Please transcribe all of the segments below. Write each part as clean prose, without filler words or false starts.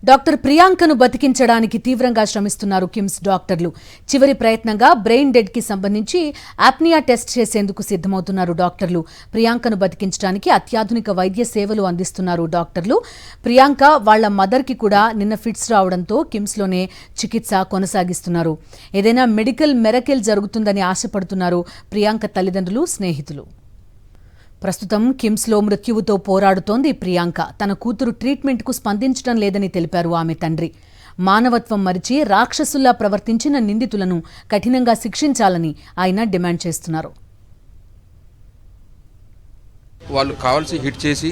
Doctor ప్రియాంకను బతికించడానికి తీవ్రంగా శ్రమిస్తున్నారు కిమ్స్ డాక్టర్లు. చివరి ప్రయత్నంగా బ్రెయిన్ డెడ్ కి సంబంధించి ఆప్నియా టెస్ట్ చేసేందుకు సిద్ధమవుతున్నారు డాక్టర్లు. ప్రియాంకను బతికించడానికి అత్యాధునిక వైద్య సేవలు అందిస్తున్నారు డాక్టర్లు. ప్రియాంక వాళ్ల మదర్ కి కూడా నిన్న ఫిట్స్ రావడంతో కిమ్స్ లోనే చికిత్స కొనసాగిస్తున్నారు. ఏదైనా మెడికల్ మెరకిల్ జరుగుతుందని ఆశపడుతున్నారు ప్రియాంక తల్లిదండ్రులు, స్నేహితులు. ప్రస్తుతం కిమ్స్లో మృత్యువుతో పోరాడుతోంది ప్రియాంక. తన కూతురు ట్రీట్మెంట్కు స్పందించడం లేదని తెలిపారు ఆమె తండ్రి. మానవత్వం మరిచి రాక్షసుల్లా ప్రవర్తించిన నిందితులను కఠినంగా శిక్షించాలని ఆయన డిమాండ్ చేస్తున్నారు. వాళ్ళు కావాల్సి హిట్ చేసి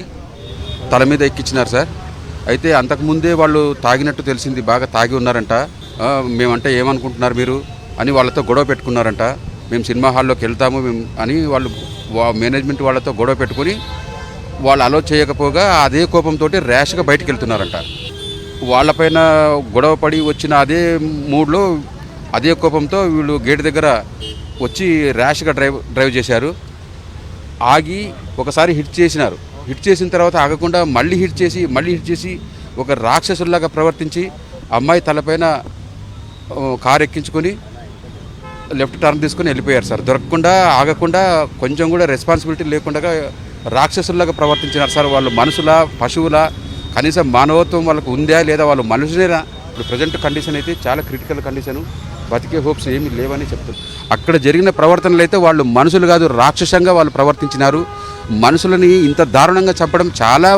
తల మీద ఎక్కించినారు సార్. అయితే అంతకుముందే వాళ్ళు తాగినట్టు తెలిసింది, బాగా తాగి ఉన్నారంట. మేమంటే ఏమనుకుంటున్నారు మీరు అని వాళ్ళతో గొడవ పెట్టుకున్నారంట. మేము సినిమా హాల్లోకి వెళ్తాము అని వాళ్ళు మేనేజ్మెంట్ వాళ్ళతో గొడవ పెట్టుకుని వాళ్ళు అలో చేయకపోగా అదే కోపంతో ర్యాష్గా బయటకు వెళ్తున్నారంట. వాళ్ళపైన గొడవ పడి వచ్చిన అదే మూడ్లో అదే కోపంతో వీళ్ళు గేట్ దగ్గర వచ్చి ర్యాష్గా డ్రైవ్ చేశారు. ఆగి ఒకసారి హిట్ చేసినారు. హిట్ చేసిన తర్వాత ఆగకుండా మళ్ళీ హిట్ చేసి ఒక రాక్షసుల్లాగా ప్రవర్తించి అమ్మాయి తలపైన కారు ఎక్కించుకొని లెఫ్ట్ టర్న్ తీసుకుని వెళ్ళిపోయారు సార్. దొరకకుండా ఆగకుండా కొంచెం కూడా రెస్పాన్సిబిలిటీ లేకుండా రాక్షసుల్లాగా ప్రవర్తించినారు సార్. వాళ్ళు మనుషుల, పశువుల, కనీసం మానవత్వం వాళ్ళకు ఉందా లేదా, వాళ్ళు మనుషులేనా? ఇప్పుడు ప్రజెంట్ కండిషన్ అయితే చాలా క్రిటికల్ కండిషను, బతికే హోప్స్ ఏమీ లేవని చెప్తారు. అక్కడ జరిగిన ప్రవర్తనలు అయితే వాళ్ళు మనుషులు కాదు, రాక్షసంగా వాళ్ళు ప్రవర్తించినారు. మనుషులని ఇంత దారుణంగా చంపడం చాలా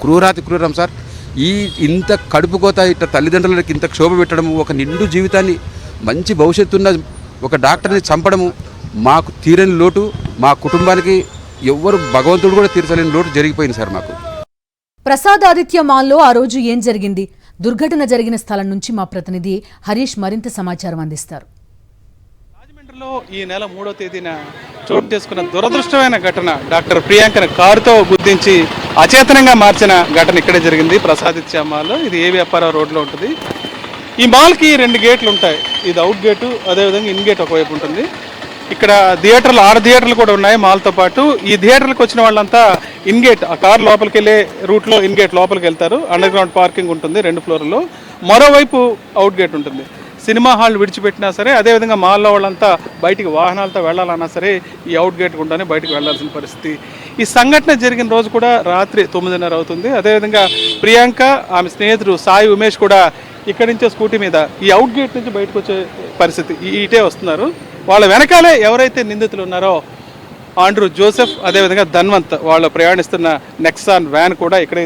క్రూరాతి క్రూరం సార్. ఇంత కడుపుకోత ఇట్లా తల్లిదండ్రులకి ఇంత క్షోభ పెట్టడం, ఒక నిండు జీవితాన్ని మంచి భవిష్యత్తున్న ఒక డాక్టర్ని చంపడము మాకు తీరని లోటు. మా కుటుంబానికి ఎవ్వరు భగవంతుడు కూడా తీర్చలేని లోటు జరిగిపోయింది సార్ మాకు. ప్రసాద్ ఆదిత్య మాల్లో ఆ రోజు ఏం జరిగింది? దుర్ఘటన జరిగిన స్థలం నుంచి మా ప్రతినిధి హరీష్ మరింత సమాచారం అందిస్తారు. రాజమండ్రిలో ఈ నెల 3వ తేదీన చోటు చేసుకున్న దురదృష్టమైన ఘటన, డాక్టర్ ప్రియాంకను కారుతో గుద్దించి అచేతనంగా మార్చిన ఘటన ఇక్కడే జరిగింది, ప్రసాదిత్య మాల్లో. ఇది ఏవి అప్పారావు రోడ్లో ఉంటుంది. ఈ మాల్కి 2 గేట్లు ఉంటాయి. ఇది అవుట్ గేటు, అదేవిధంగా ఇన్ గేట్ ఒకవైపు ఉంటుంది. ఇక్కడ థియేటర్లు 6 థియేటర్లు కూడా ఉన్నాయి మాల్తో పాటు. ఈ థియేటర్లకు వచ్చిన వాళ్ళంతా ఇన్ గేట్, ఆ కారు లోపలికి వెళ్ళే రూట్లో ఇన్ గేట్ లోపలికి వెళ్తారు. అండర్ గ్రౌండ్ పార్కింగ్ ఉంటుంది 2 ఫ్లోర్లో. మరోవైపు అవుట్ గేట్ ఉంటుంది. సినిమా హాల్ విడిచిపెట్టినా సరే, అదేవిధంగా మాల్లో వాళ్ళంతా బయటికి వాహనాలతో వెళ్ళాలన్నా సరే ఈ అవుట్ గేట్ గుండానే బయటకు వెళ్లాల్సిన పరిస్థితి. ఈ సంఘటన జరిగిన రోజు కూడా రాత్రి 9:30 అవుతుంది. అదేవిధంగా ప్రియాంక, ఆమె స్నేహితుడు సాయి ఉమేష్ కూడా ఇక్కడి నుంచే స్కూటీ మీద ఈ అవుట్ గేట్ నుంచి బయటకు వచ్చే పరిస్థితి, ఇటే వస్తున్నారు. వాళ్ళ వెనకాలే ఎవరైతే నిందితులు ఉన్నారో ఆండ్రూ జోసెఫ్, అదేవిధంగా ధన్వంత్, వాళ్ళు ప్రయాణిస్తున్న నెక్సాన్ వ్యాన్ కూడా ఇక్కడే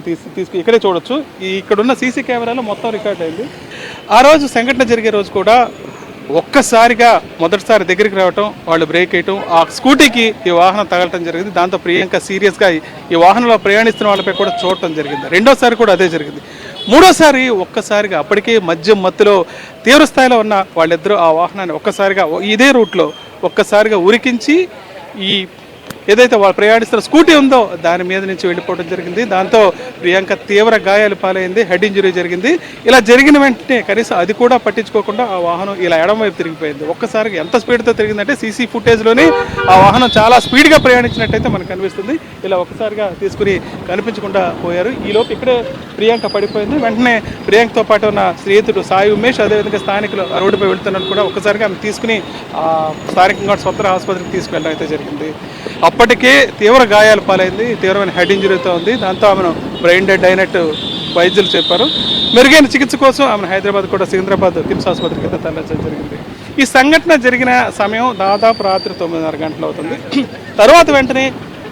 ఇక్కడే చూడొచ్చు. ఇక్కడున్న సీసీ కెమెరాలో మొత్తం రికార్డ్ అయింది. ఆ రోజు సంఘటన జరిగే రోజు కూడా ఒక్కసారిగా మొదటిసారి దగ్గరికి రావటం, వాళ్ళు బ్రేక్ వేయటం, ఆ స్కూటీకి ఈ వాహనం తగలటం జరిగింది. దాంతో ప్రియాంక సీరియస్గా ఈ వాహనంలో ప్రయాణిస్తున్న వాళ్ళపై కూడా చూడటం జరిగింది. రెండోసారి కూడా అదే జరిగింది. మూడోసారి ఒక్కసారిగా అప్పటికే మద్యం మత్తులో తీవ్రస్థాయిలో ఉన్న వాళ్ళిద్దరూ ఆ వాహనాన్ని ఒక్కసారిగా ఇదే రూట్లో ఒక్కసారిగా ఉరికించి ఈ ఏదైతే వాళ్ళు ప్రయాణిస్తున్న స్కూటీ ఉందో దాని మీద నుంచి వెళ్ళిపోవడం జరిగింది. దాంతో ప్రియాంక తీవ్ర గాయాలు పాలైంది, హెడ్ ఇంజరీ జరిగింది. ఇలా జరిగిన వెంటనే కనీసం అది కూడా పట్టించుకోకుండా ఆ వాహనం ఇలా ఎడమ వైపు తిరిగిపోయింది. ఒక్కసారిగా ఎంత స్పీడ్తో తిరిగిందంటే సీసీ ఫుటేజ్లోనే ఆ వాహనం చాలా స్పీడ్గా ప్రయాణించినట్టయితే మనకు కనిపిస్తుంది. ఇలా ఒక్కసారిగా తీసుకుని కనిపించకుండా పోయారు. ఈలోపు ఇక్కడే ప్రియాంక పడిపోయింది. వెంటనే ప్రియాంకతో పాటు ఉన్న స్నేహితుడు సాయి ఉమేష్, అదేవిధంగా స్థానికులు రోడ్డుపై వెళ్తున్నట్టు కూడా ఒక్కసారిగా ఆమె తీసుకుని స్థానికంగా స్వతంత్ర ఆసుపత్రికి తీసుకువెళ్ళడం అయితే జరిగింది. అప్పటికే తీవ్ర గాయాలు పాలైంది, తీవ్రమైన హెడ్ ఇంజరీతో ఉంది. దాంతో ఆమెను బ్రెయిన్ డెడ్ అయినట్టు వైద్యులు చెప్పారు. మెరుగైన చికిత్స కోసం ఆమెను హైదరాబాద్ కూడా సికింద్రాబాద్ కిమ్స్ ఆసుపత్రికి అయితే తరలించడం జరిగింది. ఈ సంఘటన జరిగిన సమయం దాదాపు రాత్రి 9:30 గంటలు అవుతుంది. తర్వాత వెంటనే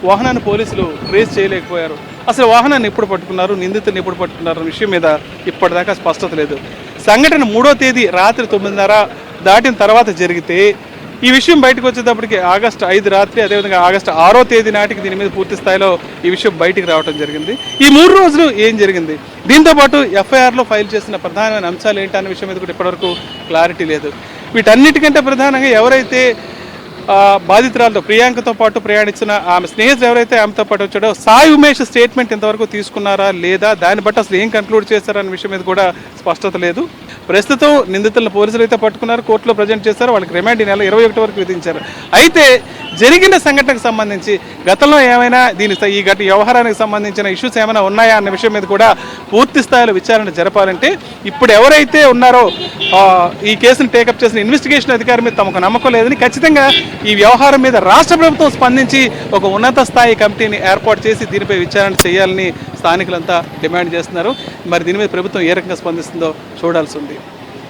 వాహనాన్ని పోలీసులు ట్రేస్ చేయలేకపోయారు. అసలు వాహనాన్ని ఎప్పుడు పట్టుకున్నారు, నిందితులను ఎప్పుడు పట్టుకున్నారు అనే విషయం మీద ఇప్పటిదాకా స్పష్టత లేదు. సంఘటన 3వ తేదీ రాత్రి 9:30 దాటిన తర్వాత జరిగితే ఈ విషయం బయటకు వచ్చేటప్పటికి ఆగస్టు 5 రాత్రి, అదేవిధంగా ఆగస్టు 6వ తేదీ నాటికి దీని మీద పూర్తి స్థాయిలో ఈ విషయం బయటికి రావడం జరిగింది. ఈ 3 రోజులు ఏం జరిగింది, దీంతోపాటు ఎఫ్ఐఆర్లో ఫైల్ చేసిన ప్రధానమైన అంశాలు ఏంటనే విషయం మీద కూడా ఇప్పటివరకు క్లారిటీ లేదు. వీటన్నిటికంటే ప్రధానంగా ఎవరైతే బాధితురాలతో ప్రియాంకతో పాటు ప్రయాణించిన ఆమె స్నేహితులు ఎవరైతే ఆమెతో పాటు వచ్చాడో సాయి ఉమేష్ స్టేట్మెంట్ ఇంతవరకు తీసుకున్నారా లేదా, దాన్ని బట్టి అసలు ఏం కన్క్లూడ్ చేశారనే విషయం మీద కూడా స్పష్టత లేదు. ప్రస్తుతం నిందితులను పోలీసులు అయితే పట్టుకున్నారు, కోర్టులో ప్రజెంట్ చేశారు. వాళ్ళకి రిమాండ్ ఈ నెల 21 వరకు విధించారు. అయితే జరిగిన సంఘటనకు సంబంధించి గతంలో ఏమైనా ఈ వ్యవహారానికి సంబంధించిన ఇష్యూస్ ఏమైనా ఉన్నాయా అన్న విషయం మీద కూడా పూర్తి స్థాయిలో విచారణ జరపాలంటే ఇప్పుడు ఎవరైతే ఉన్నారో ఈ కేసును టేకప్ చేసిన ఇన్వెస్టిగేషన్ అధికారి మీద తమకు నమ్మకం లేదని, ఖచ్చితంగా ఈ వ్యవహారం మీద రాష్ట్ర ప్రభుత్వం స్పందించి ఒక ఉన్నత స్థాయి కమిటీని ఏర్పాటు చేసి దీనిపై విచారణ చేయాలని స్థానికులంతా డిమాండ్ చేస్తున్నారు. మరి దీని మీద ప్రభుత్వం ఏ రకంగా స్పందిస్తుందో చూడాల్సి ఉంది.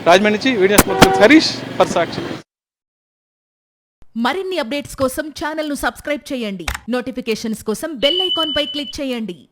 రాజమండ్రి నుంచి వీడియో హరీష్ ఫర్ సాక్షి. మరిన్ని అప్డేట్స్ కోసం ఛానల్ ను సబ్స్క్రైబ్ చేయండి. నోటిఫికేషన్స్ కోసం బెల్ ఐకాన్ పై క్లిక్ చేయండి.